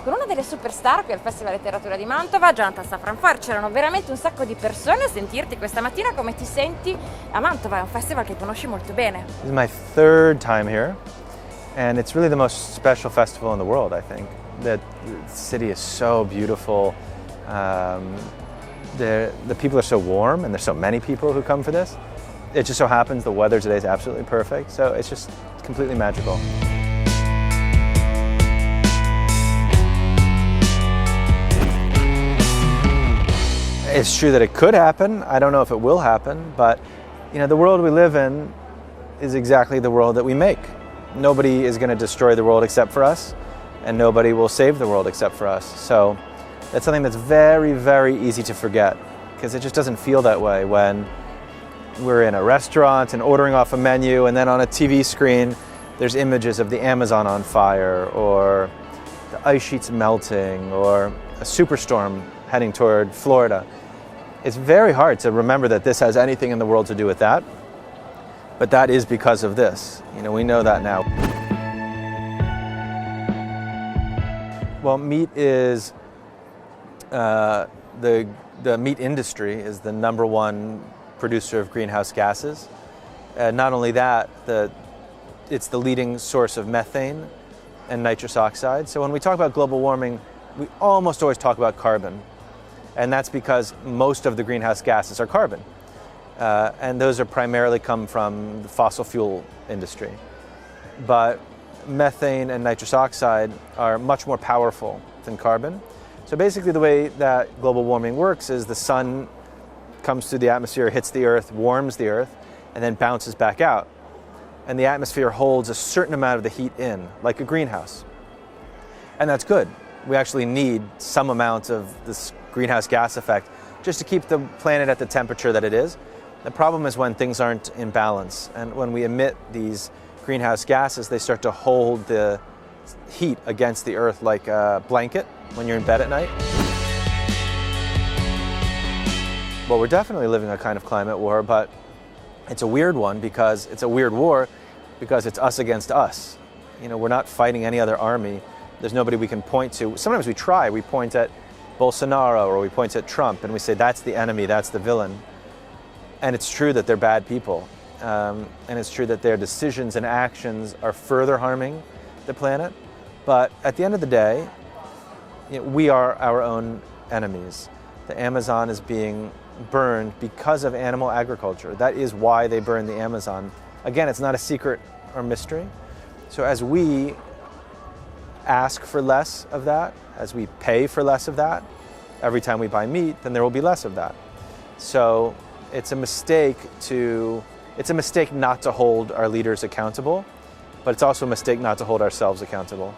con una delle superstar qui al Festival Letteratura di Mantova, Safran Foer. C'erano veramente un sacco di persone a sentirti questa mattina. Come ti senti a Mantova? È un festival che conosci molto bene. This is my third time here, and it's really the most special festival in the world, I think. The city is so beautiful. The people are so warm, and there's so many people who come for this. It just so happens the weather today is absolutely perfect, so it's just completely magical. It's true that it could happen. I don't know if it will happen, but you know, the world we live in is exactly the world that we make. Nobody is going to destroy the world except for us, and nobody will save the world except for us. So that's something that's very, very easy to forget, because it just doesn't feel that way when we're in a restaurant and ordering off a menu, and then on a TV screen there's images of the Amazon on fire, or the ice sheets melting, or a superstorm heading toward Florida. It's very hard to remember that this has anything in the world to do with that, but that is because of this. You know, we know that now. Well, meat is, the meat industry is the #1 producer of greenhouse gases. Not only that, it's the leading source of methane and nitrous oxide. So when we talk about global warming, we almost always talk about carbon. And that's because most of the greenhouse gases are carbon. And those are primarily come from the fossil fuel industry. But methane and nitrous oxide are much more powerful than carbon. So basically the way that global warming works is the sun comes through the atmosphere, hits the earth, warms the earth, and then bounces back out. And the atmosphere holds a certain amount of the heat in, like a greenhouse. And that's good. We actually need some amount of this greenhouse gas effect just to keep the planet at the temperature that it is. The problem is when things aren't in balance, and when we emit these greenhouse gases, they start to hold the heat against the earth like a blanket when you're in bed at night. Well, we're definitely living a kind of climate war, but it's a weird one because it's a weird war because it's us against us. You know, we're not fighting any other army. There's nobody we can point to. Sometimes we try. We point at Bolsonaro or we point at Trump and we say that's the enemy, that's the villain. And it's true that they're bad people. And it's true that their decisions and actions are further harming the planet. But at the end of the day, you know, we are our own enemies. The Amazon is being burned because of animal agriculture. That is why they burn the Amazon. Again, it's not a secret or mystery. So as we ask for less of that, as we pay for less of that, every time we buy meat, then there will be less of that. So it's a mistake not to hold our leaders accountable, but it's also a mistake not to hold ourselves accountable.